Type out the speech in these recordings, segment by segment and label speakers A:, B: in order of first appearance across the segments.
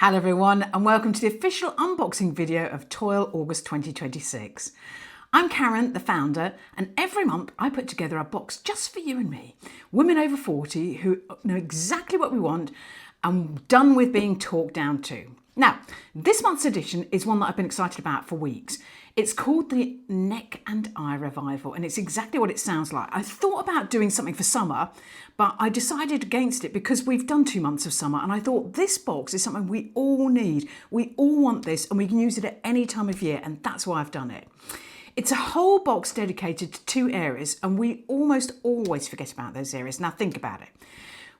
A: Hello everyone and welcome to the official unboxing video of TOYL August 2026. I'm Karen, the founder, and every month I put together a box just for you and me, women over 40 who know exactly what we want and done with being talked down to. Now, this month's edition is one that I've been excited about for weeks. It's called the Neck and Eye Revival, and it's exactly what it sounds like. I thought about doing something for summer, but I decided against it because we've done 2 months of summer, and I thought this box is something we all need. We all want this, and we can use it at any time of year, and that's why I've done it. It's a whole box dedicated to 2 areas, and we almost always forget about those areas. Now think about it.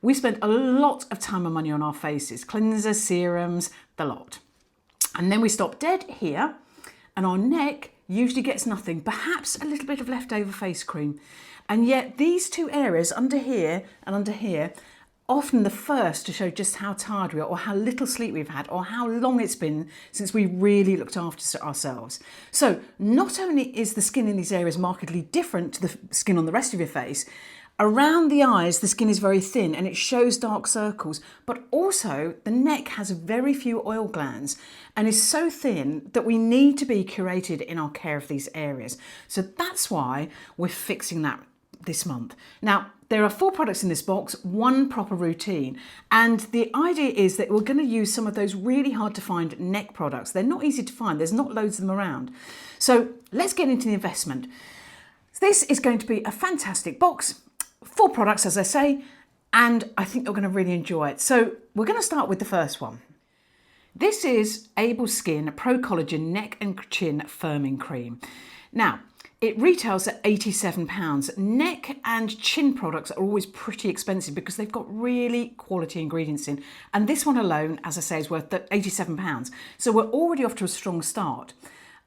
A: We spend a lot of time and money on our faces, cleansers, serums, the lot. And then we stop dead here, and our neck usually gets nothing, perhaps a little bit of leftover face cream. And yet these 2 areas, under here and under here, often the first to show just how tired we are, or how little sleep we've had, or how long it's been since we really looked after ourselves. So not only is the skin in these areas markedly different to the skin on the rest of your face, around the eyes, the skin is very thin and it shows dark circles, but also the neck has very few oil glands and is so thin that we need to be curated in our care of these areas. So that's why we're fixing that this month. Now, there are 4 products in this box, 1 proper routine. And the idea is that we're going to use some of those really hard to find neck products. They're not easy to find. There's not loads of them around. So let's get into the investment. This is going to be a fantastic box. 4 products, as I say, and I think you're going to really enjoy it. So we're going to start with the first one. This is Able Skin Pro Collagen Neck and Chin Firming Cream. Now, it retails at £87. Neck and chin products are always pretty expensive because they've got really quality ingredients in. And this one alone, as I say, is worth £87. So we're already off to a strong start.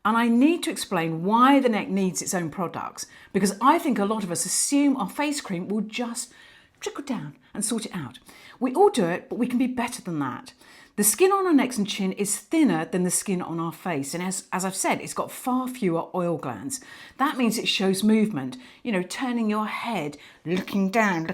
A: And I need to explain why the neck needs its own products, because I think a lot of us assume our face cream will just trickle down and sort it out. We all do it, but we can be better than that. The skin on our necks and chin is thinner than the skin on our face. And as I've said, it's got far fewer oil glands. That means it shows movement, turning your head, looking down,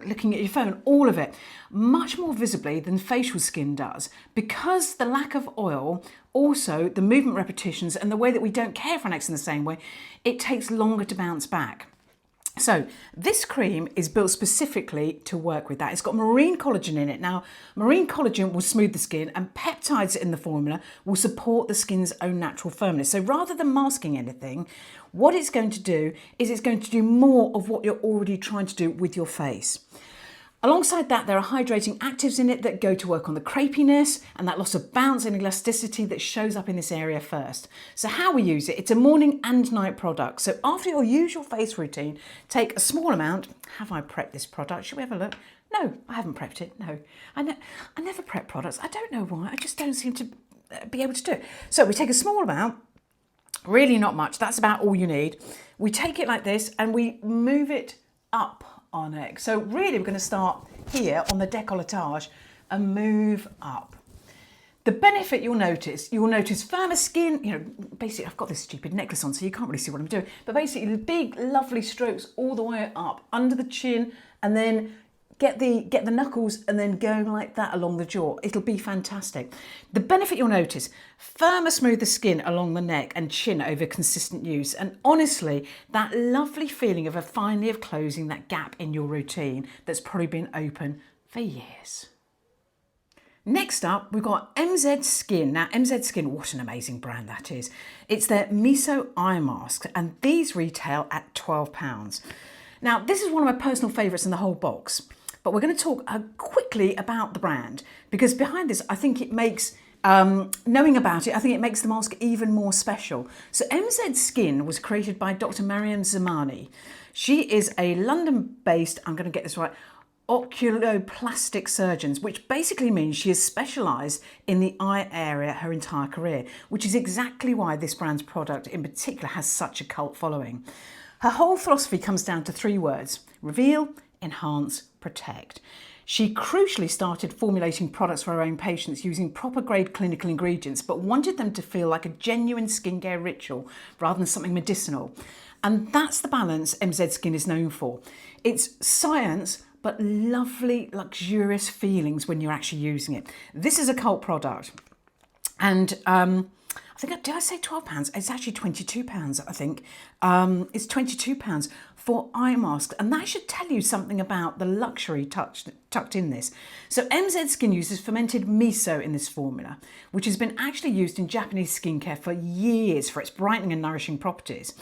A: looking at your phone, all of it, much more visibly than facial skin does. Because the lack of oil, also the movement repetitions and the way that we don't care for our necks in the same way, it takes longer to bounce back. So this cream is built specifically to work with that. It's got marine collagen in it. Now, marine collagen will smooth the skin and peptides in the formula will support the skin's own natural firmness. So rather than masking anything, what it's going to do is it's going to do more of what you're already trying to do with your face. Alongside that, there are hydrating actives in it that go to work on the crepiness and that loss of bounce and elasticity that shows up in this area first. So how we use it, it's a morning and night product. So after your usual face routine, take a small amount. Have I prepped this product? Should we have a look? No, I haven't prepped it, no. I never prep products. I don't know why, I just don't seem to be able to do it. So we take a small amount, really not much, that's about all you need. We take it like this and we move it up our neck. So really we're going to start here on the décolletage and move up. The benefit you'll notice firmer skin, basically I've got this stupid necklace on so you can't really see what I'm doing, but basically big lovely strokes all the way up under the chin and then get the knuckles and then go like that along the jaw. It'll be fantastic. The benefit you'll notice, firmer, smoother skin along the neck and chin over consistent use. And honestly, that lovely feeling of finally closing that gap in your routine that's probably been open for years. Next up, we've got MZ Skin. Now, MZ Skin, what an amazing brand that is. It's their Miso Eye Mask, and these retail at £12. Now, this is one of my personal favourites in the whole box. But we're going to talk quickly about the brand, because behind this, I think it makes, knowing about it, I think it makes the mask even more special. So MZ Skin was created by Dr. Mariam Zamani. She is a London-based, I'm going to get this right, oculoplastic surgeon, which basically means she has specialised in the eye area her entire career, which is exactly why this brand's product in particular has such a cult following. Her whole philosophy comes down to 3 words: reveal, enhance, protect. She crucially started formulating products for her own patients using proper grade clinical ingredients, but wanted them to feel like a genuine skincare ritual rather than something medicinal. And that's the balance MZ Skin is known for. It's science, but lovely, luxurious feelings when you're actually using it. This is a cult product. And I think, did I say £12? It's actually £22, I think. It's £22 for eye masks. And that should tell you something about the luxury tucked in this. So MZ Skin uses fermented miso in this formula, which has been actually used in Japanese skincare for years for its brightening and nourishing properties.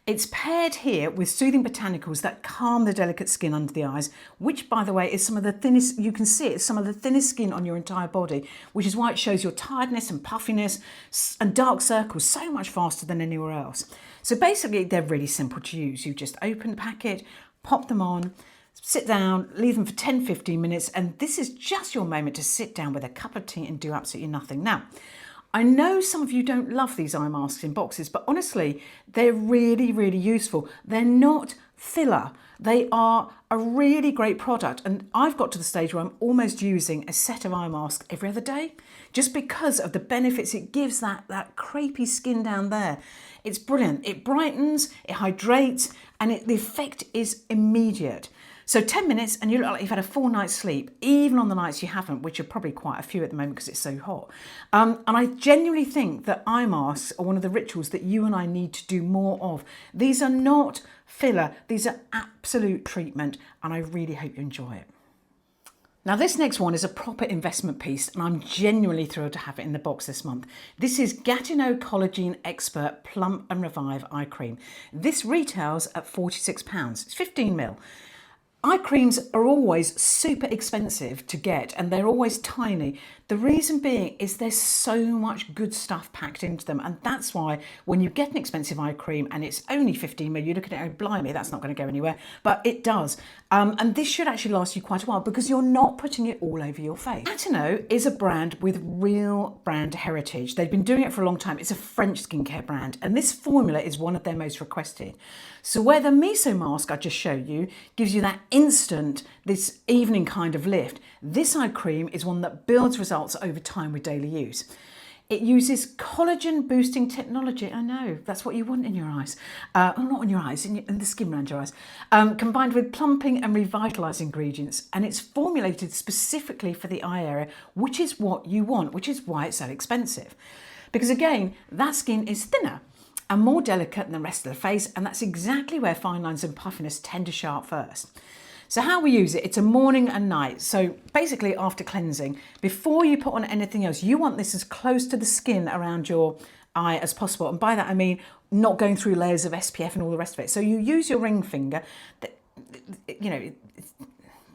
A: It's paired here with soothing botanicals that calm the delicate skin under the eyes, which, by the way, is some of the thinnest, you can see it's some of the thinnest skin on your entire body, which is why it shows your tiredness and puffiness and dark circles so much faster than anywhere else. So basically, they're really simple to use. You just open the packet, pop them on, sit down, leave them for 10-15 minutes, and this is just your moment to sit down with a cup of tea and do absolutely nothing. Now, I know some of you don't love these eye masks in boxes, but honestly, they're really, really useful. They're not filler. They are a really great product. And I've got to the stage where I'm almost using a set of eye masks every other day, just because of the benefits it gives that crepey skin down there. It's brilliant. It brightens, it hydrates, and the effect is immediate. So 10 minutes and you look like you've had a full night's sleep, even on the nights you haven't, which are probably quite a few at the moment because it's so hot. And I genuinely think that eye masks are one of the rituals that you and I need to do more of. These are not filler, these are absolute treatment, and I really hope you enjoy it. Now this next one is a proper investment piece, and I'm genuinely thrilled to have it in the box this month. This is Gatineau Collagen Expert Plump and Revive Eye Cream. This retails at £46, it's 15ml. Eye creams are always super expensive to get, and they're always tiny. The reason being is there's so much good stuff packed into them, and that's why when you get an expensive eye cream and it's only 15ml, you look at it and blimey, that's not going to go anywhere, but it does. And this should actually last you quite a while because you're not putting it all over your face. Gatineau is a brand with real brand heritage. They've been doing it for a long time. It's a French skincare brand, and this formula is one of their most requested. So where the miso mask I just showed you gives you that instant, this evening kind of lift, this eye cream is one that builds results over time with daily use. It uses collagen boosting technology. I know, that's what you want in your eyes. Well, not in your eyes, in the skin around your eyes. Combined with plumping and revitalising ingredients. And it's formulated specifically for the eye area, which is what you want, which is why it's so expensive. Because again, that skin is thinner and more delicate than the rest of the face, and that's exactly where fine lines and puffiness tend to show up first. So how we use it, it's a morning and night. So basically after cleansing, before you put on anything else, you want this as close to the skin around your eye as possible. And by that I mean not going through layers of SPF and all the rest of it. So you use your ring finger, you know,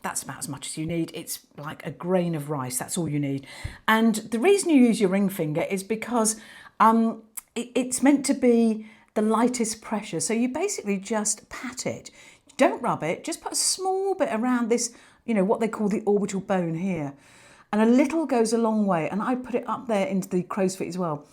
A: that's about as much as you need. It's like a grain of rice, that's all you need. And the reason you use your ring finger is because it's meant to be the lightest pressure. So you basically just pat it. Don't rub it, just put a small bit around this, you know, what they call the orbital bone here. And a little goes a long way. And I put it up there into the crow's feet as well.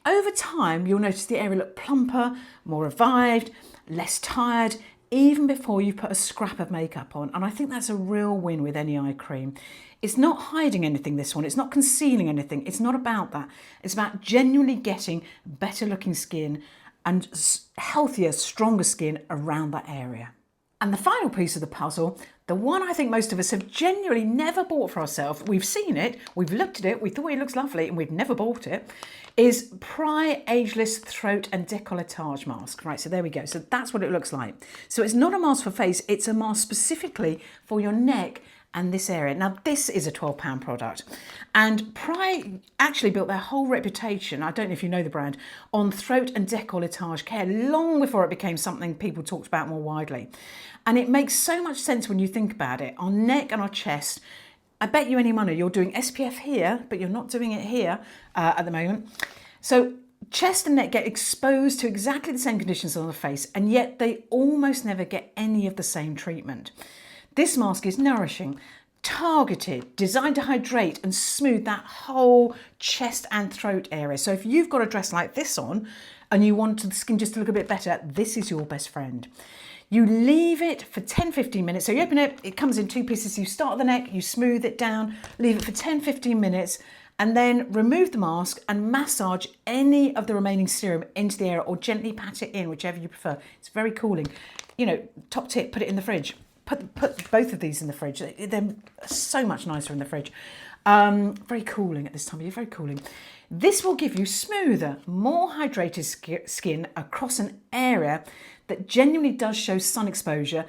A: Over time, you'll notice the area look plumper, more revived, less tired, even before you put a scrap of makeup on. And I think that's a real win with any eye cream. It's not hiding anything, this one. It's not concealing anything. It's not about that. It's about genuinely getting better looking skin and healthier, stronger skin around that area. And the final piece of the puzzle, the one I think most of us have genuinely never bought for ourselves, we've seen it, we've looked at it, we thought it looks lovely and we've never bought it, is Pry Ageless Throat and Décolletage Mask. Right, so there we go. So that's what it looks like. So it's not a mask for face, it's a mask specifically for your neck and this area. Now this is a £12 product, and Pry actually built their whole reputation, I don't know if you know the brand, on throat and décolletage care long before it became something people talked about more widely. And it makes so much sense when you think about it. Our neck and our chest, I bet you any money you're doing SPF here, but you're not doing it here at the moment. So chest and neck get exposed to exactly the same conditions on the face, and yet they almost never get any of the same treatment. This mask is nourishing, targeted, designed to hydrate and smooth that whole chest and throat area. So if you've got a dress like this on and you want the skin just to look a bit better, this is your best friend. You leave it for 10-15 minutes. So you open it, it comes in two pieces. You start at the neck, you smooth it down, leave it for 10-15 minutes, and then remove the mask and massage any of the remaining serum into the area or gently pat it in, whichever you prefer. It's very cooling. You know, top tip, put it in the fridge. put both of these in the fridge. They're so much nicer in the fridge. Very cooling at this time of year, very cooling. This will give you smoother, more hydrated skin across an area that genuinely does show sun exposure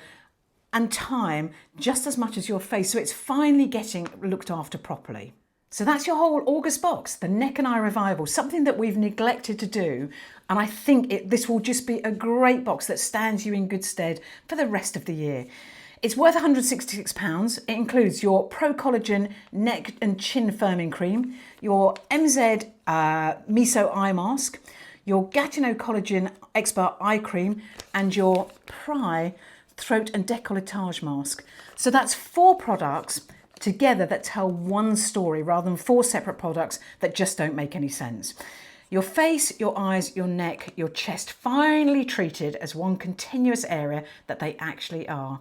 A: and time just as much as your face. So it's finally getting looked after properly. So that's your whole August box, the Neck and Eye Revival, something that we've neglected to do. And I think this will just be a great box that stands you in good stead for the rest of the year. It's worth £166. It includes your Pro Collagen Neck and Chin Firming Cream, your MZ Miso Eye Mask, your Gatineau Collagen Expert Eye Cream, and your Pry Throat and Décolletage Mask. So that's 4 products together that tell one story rather than 4 separate products that just don't make any sense. Your face, your eyes, your neck, your chest finally treated as one continuous area that they actually are.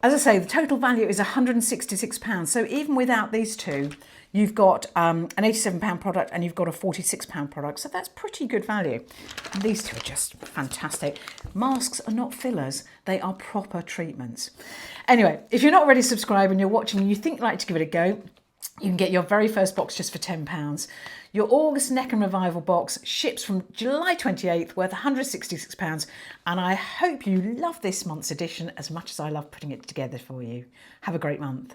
A: As I say, the total value is £166. So even without these two, you've got an £87 product and you've got a £46 product. So that's pretty good value. And these two are just fantastic. Masks are not fillers. They are proper treatments. Anyway, if you're not already subscribed and you're watching and you think you'd like to give it a go, you can get your very first box just for £10. Your August Neck and Revival box ships from July 28th, worth £166. And I hope you love this month's edition as much as I love putting it together for you. Have a great month.